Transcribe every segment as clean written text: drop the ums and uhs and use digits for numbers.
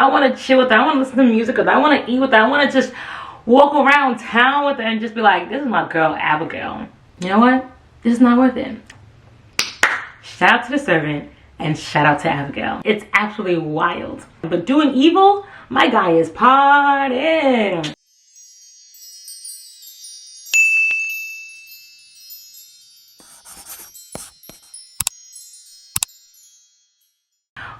I want to chill with her. I want to listen to music with her. I want to eat with her. I want to just walk around town with her and just be like, this is my girl, Abigail. You know what? This is not worth it. Shout out to the servant and shout out to Abigail. It's absolutely wild. But doing evil, my guy is partying.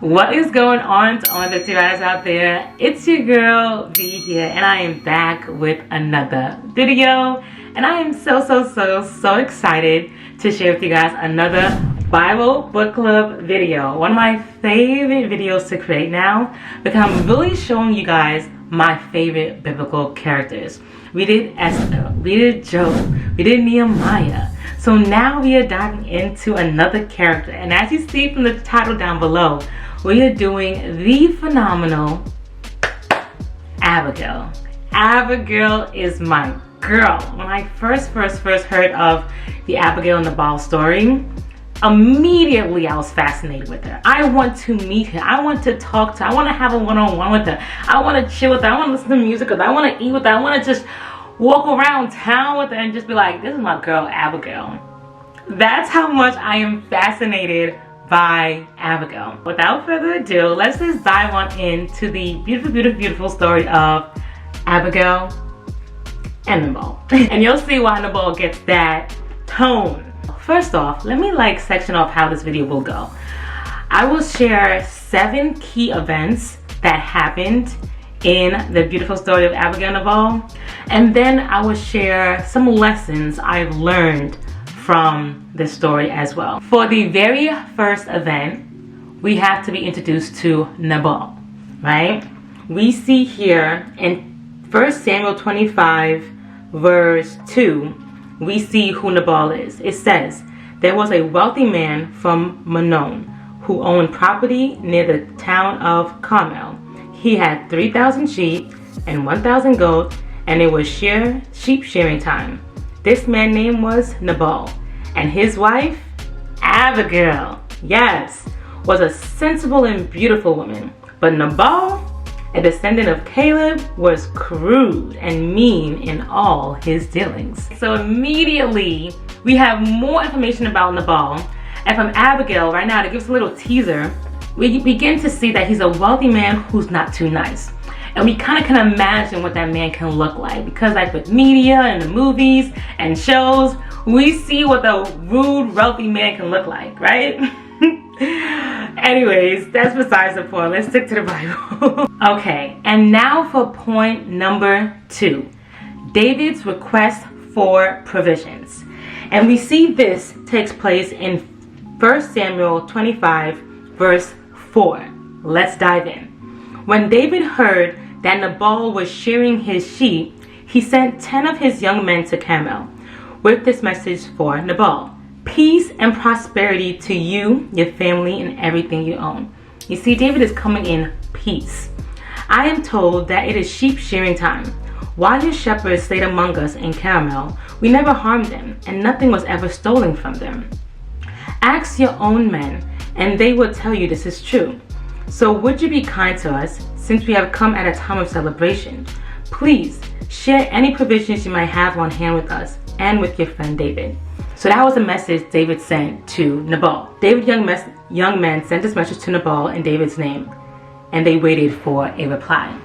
What is going on to all the two guys out there? It's your girl V here, and I am back with another video, and I am so excited to share with you guys another Bible book club video. One of my favorite videos to create now, because I'm really showing you guys my favorite biblical characters. We did Esther, we did Job, we did Nehemiah. So now we are diving into another character, and as you see from the title down below, we are doing the phenomenal Abigail. Abigail is my girl. When I first heard of the Abigail and Nabal story, immediately I was fascinated with her. I want to meet her. I want to talk to her. I want to have a one-on-one with her. I want to chill with her. I want to listen to music with her. I want to eat with her. I want to just walk around town with her and just be like, this is my girl, Abigail. That's how much I am fascinated by Abigail. Without further ado, let's just dive on into the beautiful story of Abigail and Nabal. And you'll see why Nabal gets that tone. First off, let me section off how this video will go. I will share 7 key events that happened in the beautiful story of Abigail and Nabal, and then I will share some lessons I've learned from this story as well. For the very first event, we have to be introduced to Nabal, right? We see here in 1 Samuel 25 verse 2, we see who Nabal is. It says, there was a wealthy man from Manon who owned property near the town of Carmel. He had 3,000 sheep and 1,000 goats, and it was sheep shearing time. This man's name was Nabal, and his wife, Abigail, yes, was a sensible and beautiful woman. But Nabal, a descendant of Caleb, was crude and mean in all his dealings. So immediately, we have more information about Nabal, and from Abigail right now to give us a little teaser, we begin to see that he's a wealthy man who's not too nice. And we kind of can imagine what that man can look like, because with media and the movies and shows, we see what the rude, wealthy man can look like, right? Anyways, that's besides the point. Let's stick to the Bible. Okay, and now for point number 2. David's request for provisions. And we see this takes place in 1 Samuel 25 verse 4. Let's dive in. When David heard that Nabal was shearing his sheep, he sent 10 of his young men to Carmel with this message for Nabal: peace and prosperity to you, your family, and everything you own. You see, David is coming in peace. I am told that it is sheep shearing time. While your shepherds stayed among us in Carmel, we never harmed them, and nothing was ever stolen from them. Ask your own men, and they will tell you this is true. So would you be kind to us, since we have come at a time of celebration? Please share any provisions you might have on hand with us and with your friend David. So that was a message David sent to Nabal. David's young men sent this message to Nabal in David's name, and they waited for a reply.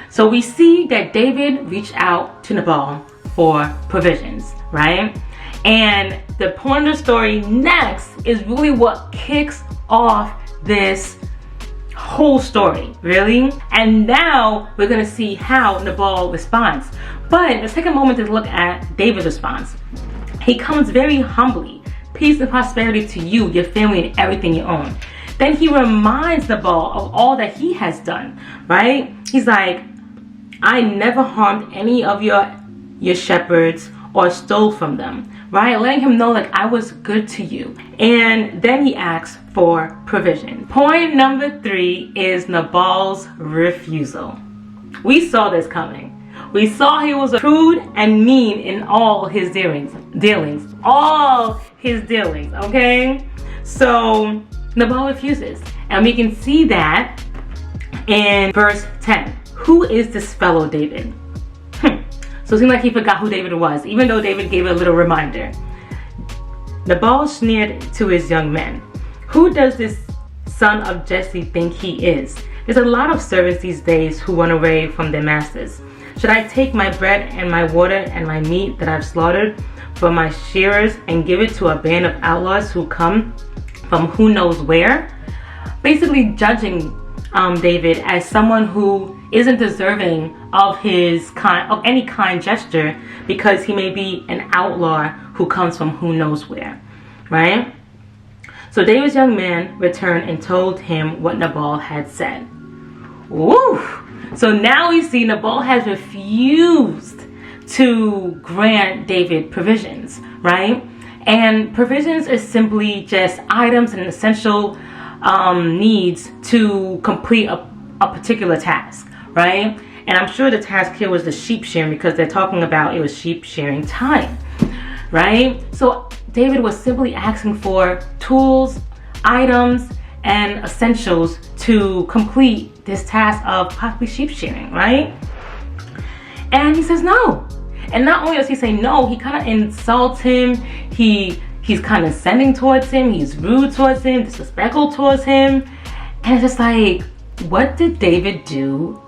So we see that David reached out to Nabal for provisions, right? And the point of the story next is really what kicks off this whole story, really. And now we're gonna see how Nabal responds. But let's take a moment to look at David's response. He comes very humbly. Peace and prosperity to you, your family, and everything you own. Then he reminds Nabal of all that he has done, right? He's like, I never harmed any of your shepherds or stole from them, right? Letting him know I was good to you. And then he asks for provision. Point number 3 is Nabal's refusal. We saw this coming. We saw he was crude and mean in all his dealings, okay? So Nabal refuses, and we can see that in verse 10. Who is this fellow David? So it seemed like he forgot who David was, even though David gave a little reminder. Nabal sneered to his young men. Who does this son of Jesse think he is? There's a lot of servants these days who run away from their masters. Should I take my bread and my water and my meat that I've slaughtered from my shearers and give it to a band of outlaws who come from who knows where? Basically judging David as someone who isn't deserving of any kind gesture because he may be an outlaw who comes from who knows where, right? So David's young man returned and told him what Nabal had said. Woo! So now we see Nabal has refused to grant David provisions, right? And provisions is simply just items and essential needs to complete a particular task, right? And I'm sure the task here was the sheep shearing because they're talking about it was sheep shearing time, right? So David was simply asking for tools, items, and essentials to complete this task of possibly sheep shearing, right? And he says no. And not only does he say no, he kind of insults him. He's condescending towards him. He's rude towards him, disrespectful towards him. And it's just like, what did David do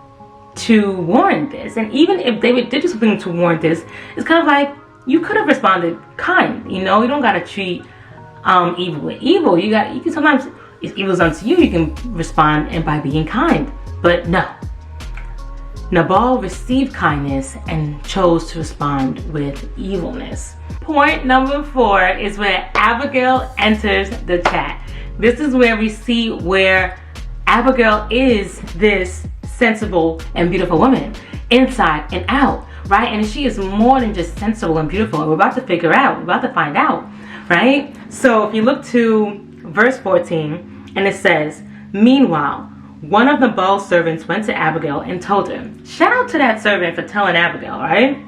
to warrant this? And even if David did do something to warrant this, it's kind of like, you could have responded kind. You know, you don't gotta treat evil with evil. You can sometimes, if evil's unto you, you can respond and by being kind. But no. Nabal received kindness and chose to respond with evilness. Point number 4 is where Abigail enters the chat. This is where we see where Abigail is this sensible and beautiful woman, inside and out, right? And she is more than just sensible and beautiful. And we're about to figure out, we're about to find out, right? So if you look to verse 14, and it says, meanwhile, one of Nabal's servants went to Abigail and told her. Shout out to that servant for telling Abigail, right?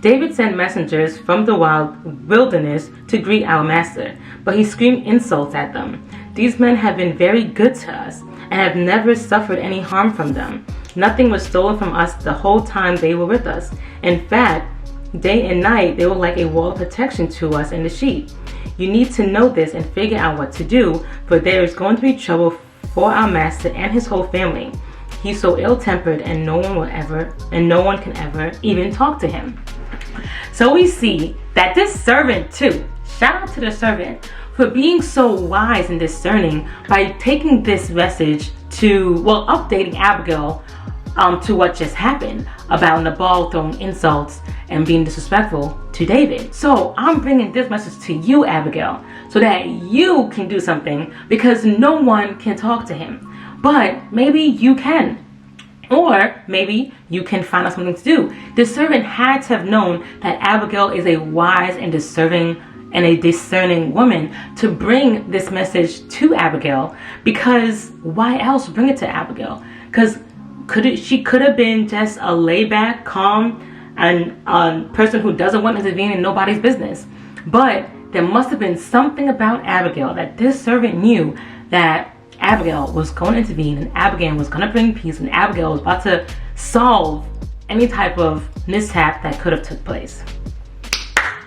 David sent messengers from the wilderness to greet our master, but he screamed insults at them. These men have been very good to us and have never suffered any harm from them. Nothing was stolen from us the whole time they were with us. In fact, day and night they were like a wall of protection to us and the sheep. You need to know this and figure out what to do, for there is going to be trouble for our master and his whole family. He's so ill-tempered and no one can ever even talk to him. So we see that this servant too, shout out to the servant for being so wise and discerning by taking this message to, well, updating Abigail to what just happened about Nabal throwing insults and being disrespectful to David. So I'm bringing this message to you, Abigail, so that you can do something, because no one can talk to him. But maybe you can. Or maybe you can find out something to do. The servant had to have known that Abigail is a wise and discerning woman to bring this message to Abigail, because why else bring it to Abigail? Because she could have been just a laid-back, calm, and person who doesn't want to intervene in nobody's business. But there must have been something about Abigail that this servant knew that Abigail was going to intervene, and Abigail was going to bring peace, and Abigail was about to solve any type of mishap that could have took place.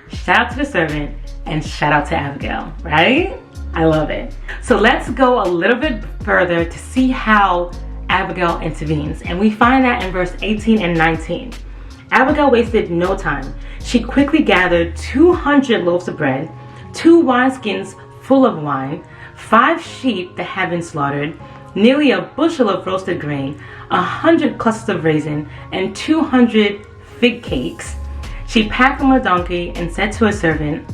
Shout out to the servant and shout out to Abigail, right? I love it. So let's go a little bit further to see how Abigail intervenes, and we find that in verse 18 and 19. Abigail wasted no time. She quickly gathered 200 loaves of bread, 2 wineskins full of wine, 5 sheep that had been slaughtered, nearly a bushel of roasted grain, 100 clusters of raisin, and 200 fig cakes. She packed them on a donkey and said to her servant,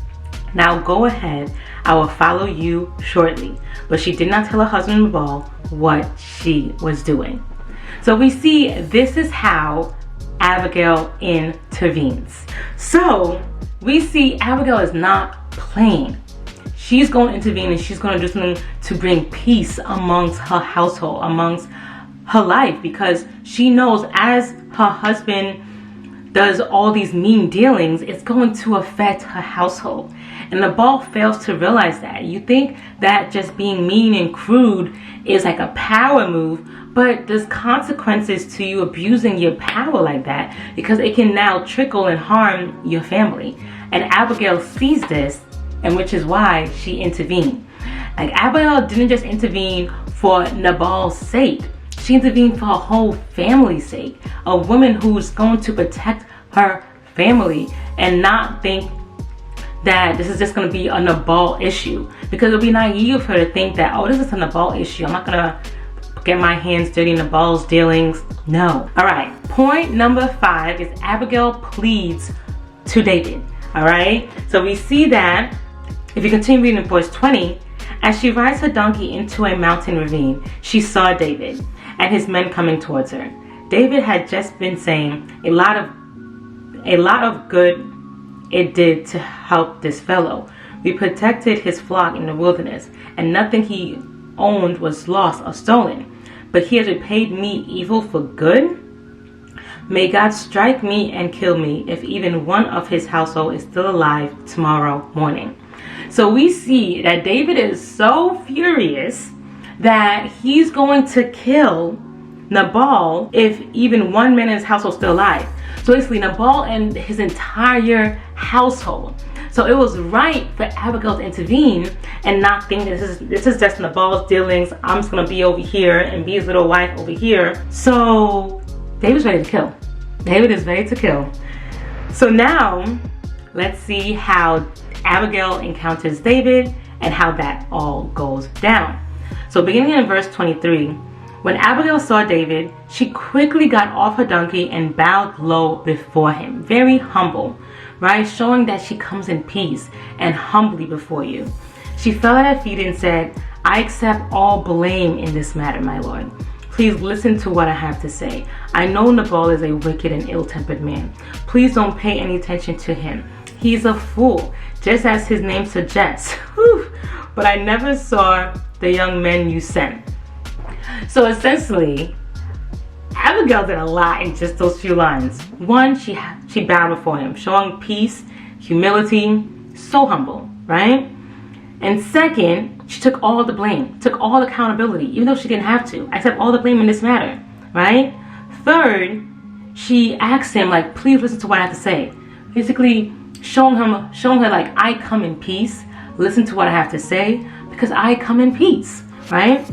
now go ahead, I will follow you shortly. But she did not tell her husband Nabal what she was doing. So we see this is how Abigail intervenes. So we see Abigail is not playing. She's going to intervene, and she's going to do something to bring peace amongst her household, amongst her life, because she knows as her husband does all these mean dealings, it's going to affect her household. And Nabal fails to realize that. You think that just being mean and crude is like a power move, But there's consequences to you abusing your power like that, because it can now trickle and harm your family. And Abigail sees this, and which is why she intervened. Like, Abigail didn't just intervene for Nabal's sake. She intervened for her whole family's sake. A woman who's going to protect her family and not think that this is just going to be a Nabal issue. Because it would be naive of her to think that, oh, this is a Nabal issue, I'm not going to get my hands dirty in Nabal's dealings. No. All right, point number 5 is Abigail pleads to David. All right, so we see that if you continue reading in verse 20, as she rides her donkey into a mountain ravine, she saw David and his men coming towards her. David had just been saying a lot of good it did to help this fellow. We protected his flock in the wilderness, and nothing he owned was lost or stolen. But he has repaid me evil for good. May God strike me and kill me if even one of his household is still alive tomorrow morning. So we see that David is so furious that he's going to kill Nabal if even one man in his household is still alive. So basically Nabal and his entire household. So it was right for Abigail to intervene and not think that this is just Nabal's dealings. I'm just gonna be over here and be his little wife over here. So David's ready to kill. David is ready to kill. So now let's see how Abigail encounters David and how that all goes down. So beginning in verse 23, when Abigail saw David, she quickly got off her donkey and bowed low before him. Very humble, right? Showing that she comes in peace and humbly before you. She fell at her feet and said, I accept all blame in this matter, my lord. Please listen to what I have to say. I know Nabal is a wicked and ill-tempered man. Please don't pay any attention to him. He's a fool, just as his name suggests. Whew. But I never saw the young men you sent. So essentially, Abigail did a lot in just those few lines. One, she bowed before him, showing peace, humility, so humble, right? And second, she took all the blame, took all accountability, even though she didn't have to. I accept all the blame in this matter, right? Third, she asked him, like, please listen to what I have to say. Basically, showing her like, I come in peace. Listen to what I have to say, because I come in peace, right?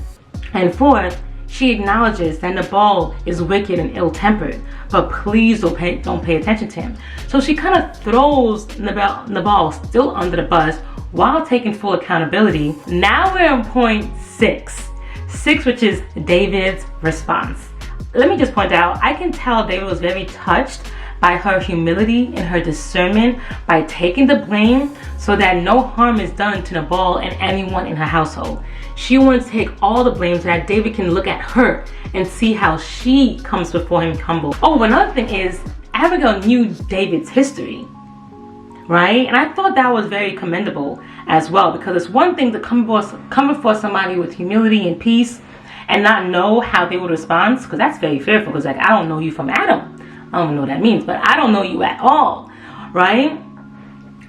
And fourth, she acknowledges that Nabal is wicked and ill-tempered, but please don't pay attention to him. So she kind of throws Nabal still under the bus while taking full accountability. Now we're on point 6, which is David's response. Let me just point out, I can tell David was very touched by her humility and her discernment by taking the blame so that no harm is done to Nabal and anyone in her household. She wants to take all the blame so that David can look at her and see how she comes before him humble. Oh, another thing is, Abigail knew David's history, right? And I thought that was very commendable as well, because it's one thing to come before somebody with humility and peace and not know how they would respond, because that's very fearful. Because like, I don't know you from Adam. I don't know what that means, but I don't know you at all, right?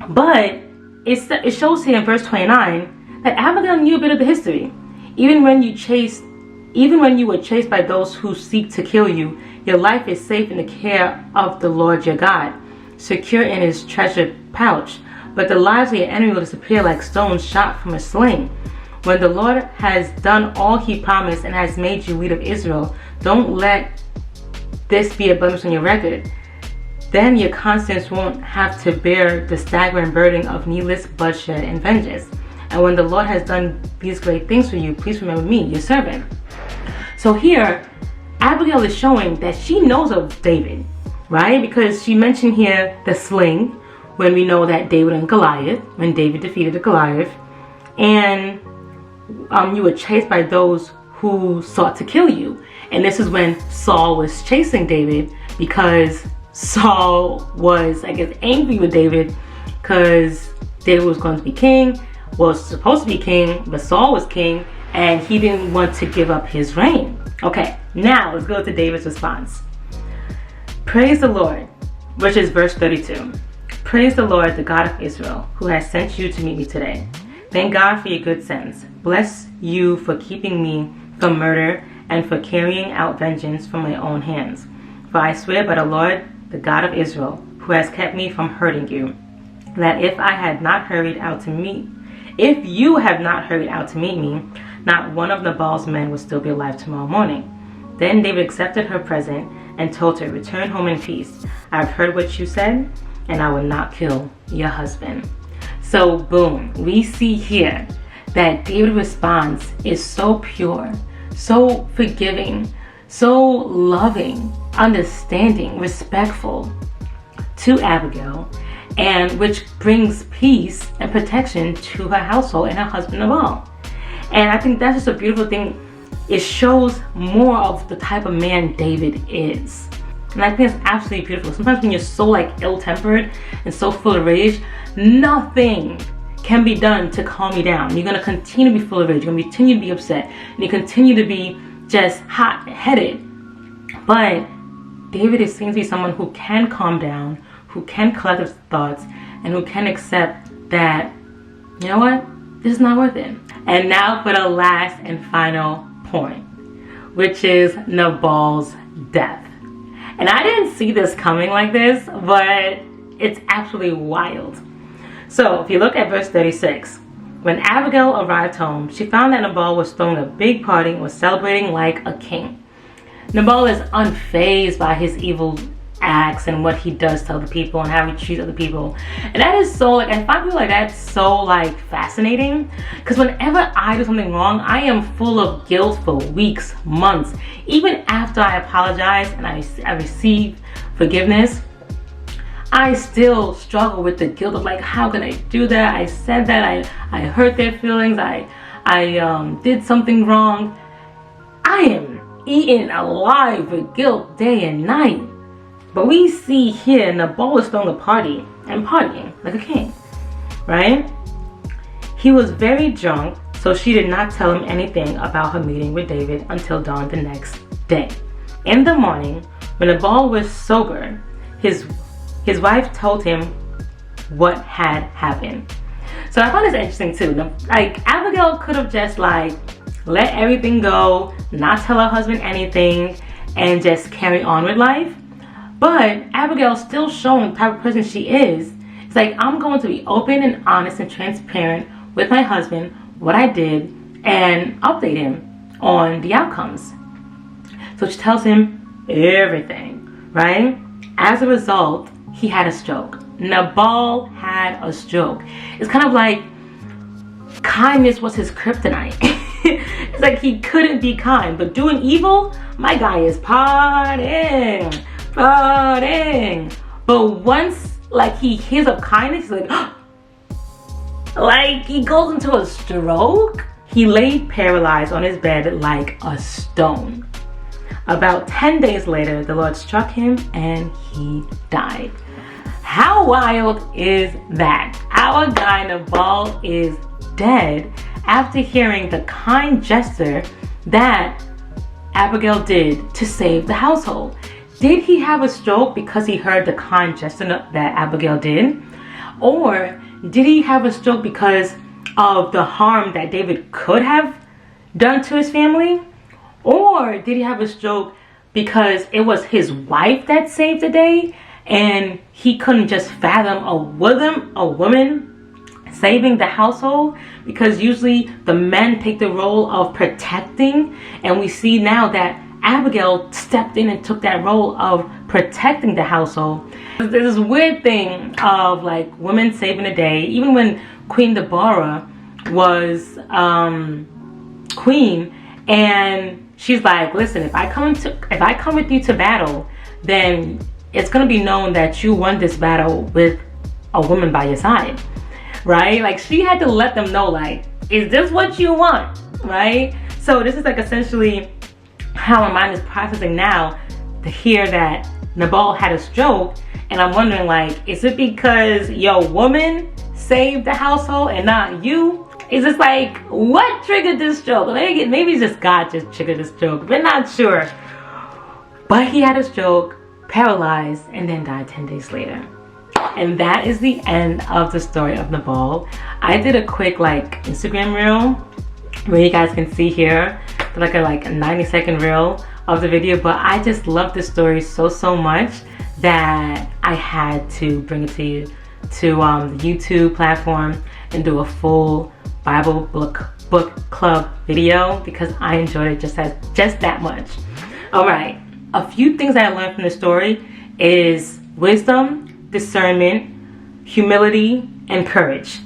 But it shows here in verse 29 that Abigail knew a bit of the history. Even when you were chased by those who seek to kill you, your life is safe in the care of the Lord your God, secure in his treasured pouch. But the lives of your enemy will disappear like stones shot from a sling. When the Lord has done all he promised and has made you leader of Israel, don't let this be a blemish on your record. Then your conscience won't have to bear the staggering burden of needless bloodshed and vengeance. And when the Lord has done these great things for you, please remember me, your servant. So here, Abigail is showing that she knows of David, right? Because she mentioned here the sling, when we know that David and Goliath, when David defeated the Goliath, and you were chased by those who sought to kill you. And this is when Saul was chasing David, because Saul was, I guess, angry with David because David was going to be king, was supposed to be king, but Saul was king, and he didn't want to give up his reign. Okay, now let's go to David's response. Praise the Lord, which is verse 32. Praise the Lord, the God of Israel, who has sent you to meet me today. Thank God for your good sense. Bless you for keeping me from murder and for carrying out vengeance from my own hands. For I swear by the Lord, the God of Israel, who has kept me from hurting you, that if you have not hurried out to meet me, not one of Nabal's men will still be alive tomorrow morning. Then David accepted her present and told her, return home in peace. I've heard what you said, and I will not kill your husband. So boom, we see here that David's response is so pure, so forgiving, so loving, understanding, respectful to Abigail, and which brings peace and protection to her household and her husband Nabal. And I think that's just a beautiful thing. It shows more of the type of man David is. And I think it's absolutely beautiful. Sometimes when you're so like ill-tempered and so full of rage, nothing can be done to calm you down. You're going to continue to be full of rage. You're going to continue to be upset. And you continue to be just hot-headed. But David seems to be someone who can calm down, who can collect his thoughts, and who can accept that, you know what, this is not worth it. And now for the last and final point, which is Nabal's death. And I didn't see this coming like this, but it's absolutely wild. So if you look at verse 36, when Abigail arrived home, she found that Nabal was throwing a big party and was celebrating like a king. Nabal is unfazed by his evil acts and what he does to other people and how he treats other people. And that is so, like, I find people like that so, like, fascinating. Because whenever I do something wrong, I am full of guilt for weeks, months. Even after I apologize and I receive forgiveness, I still struggle with the guilt of, like, how can I do that? I said that, I hurt their feelings, I did something wrong. I am eaten alive with guilt day and night. But we see here Nabal is throwing a party and partying like a king, right? He was very drunk, so she did not tell him anything about her meeting with David until dawn the next day. In the morning, when Nabal was sober, his wife told him what had happened. So I find this interesting too. Like, Abigail could have just like let everything go, not tell her husband anything, and just carry on with life. But Abigail's still showing the type of person she is. It's like, I'm going to be open and honest and transparent with my husband, what I did, and update him on the outcomes. So she tells him everything, right? As a result, he had a stroke. Nabal had a stroke. It's kind of like kindness was his kryptonite. It's like he couldn't be kind, but doing evil, my guy is partying. But once like he hears of kindness, he's like, like he goes into a stroke. He lay paralyzed on his bed like a stone. About 10 days later, the Lord struck him and he died. How wild is that? Our guy Nabal is dead after hearing the kind gesture that Abigail did to save the household. Did he have a stroke because he heard the kind gesture that Abigail did? Or did he have a stroke because of the harm that David could have done to his family? Or did he have a stroke because it was his wife that saved the day and he couldn't just fathom a woman saving the household? Because usually the men take the role of protecting, and we see now that Abigail stepped in and took that role of protecting the household. There's this weird thing of like women saving the day. Even when Queen Deborah was queen, and she's like, listen, if I come with you to battle, then it's gonna be known that you won this battle with a woman by your side, right? Like, she had to let them know, like, is this what you want, right? So this is like essentially how my mind is processing now to hear that Nabal had a stroke. And I'm wondering, like, is it because your woman saved the household and not you? Is this like, what triggered this stroke? Maybe it's just God just triggered the stroke. We're not sure. But he had a stroke, paralyzed, and then died 10 days later. And that is the end of the story of Nabal. I did a quick like Instagram reel where you guys can see here like a 90-second reel of the video, but I just love this story so much that I had to bring it to you to the YouTube platform and do a full Bible book club video because I enjoyed it just that much. All right, a few things that I learned from the story is wisdom, discernment, humility, and courage.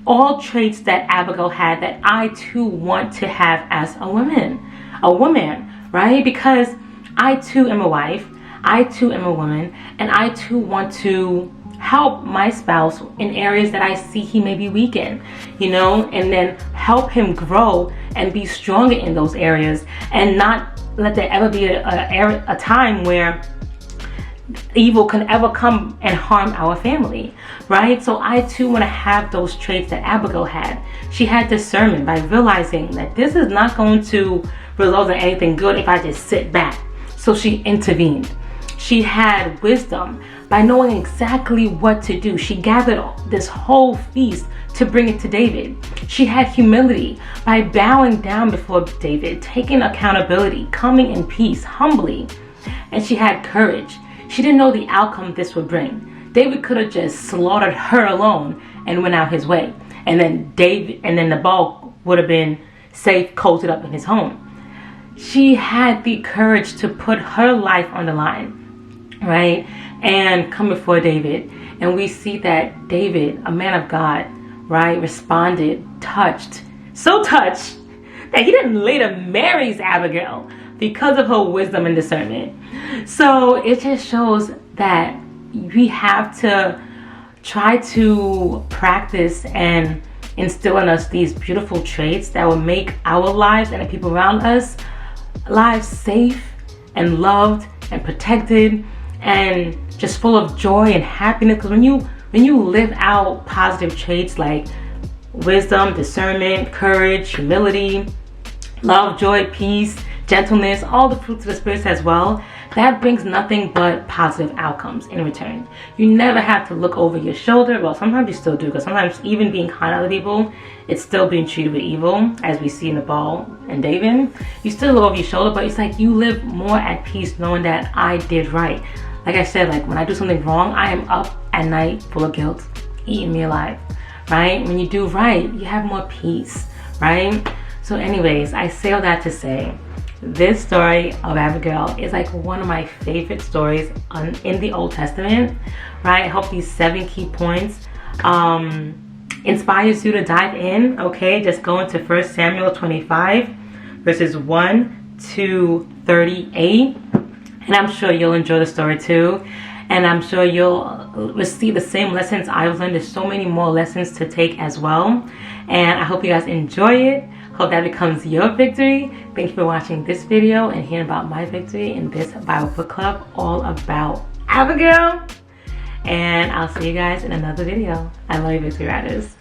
All traits that Abigail had that I too want to have as a woman, right? Because I too am a wife, I too am a woman, and I too want to help my spouse in areas that I see he may be weak in, you know, and then help him grow and be stronger in those areas, and not let there ever be a time where evil can ever come and harm our family, right? So I too want to have those traits that Abigail had. She had discernment by realizing that this is not going to result in anything good if I just sit back. So she intervened. She had wisdom by knowing exactly what to do. She gathered this whole feast to bring it to David. She had humility by bowing down before David, taking accountability, coming in peace, humbly. And she had courage. She didn't know the outcome this would bring. David could have just slaughtered her alone and went out his way. And then Nabal would have been safe, coated up in his home. She had the courage to put her life on the line, right? And come before David. And we see that David, a man of God, right, responded, so touched that he didn't later marry Abigail because of her wisdom and discernment. So it just shows that we have to try to practice and instill in us these beautiful traits that will make our lives and the people around us lives safe and loved and protected and just full of joy and happiness. Because when you live out positive traits like wisdom, discernment, courage, humility, love, joy, peace, gentleness, all the fruits of the Spirit as well, that brings nothing but positive outcomes in return. You never have to look over your shoulder. Well, sometimes you still do, because sometimes even being kind to other people, it's still being treated with evil, as we see in Nabal and David. You still look over your shoulder, but it's like you live more at peace knowing that I did right. Like I said, like when I do something wrong, I am up at night full of guilt, eating me alive, right? When you do right, you have more peace, right? So anyways, I say all that to say, this story of Abigail is like one of my favorite stories in the Old Testament, right? I hope these 7 key points inspires you to dive in, okay? Just go into 1 Samuel 25, verses 1 to 38. And I'm sure you'll enjoy the story too. And I'm sure you'll receive the same lessons I learned. There's so many more lessons to take as well. And I hope you guys enjoy it. Hope that becomes your victory. Thank you for watching this video and hearing about my victory in this Bible book club all about Abigail. And I'll see you guys in another video. I love you, Victory Riders.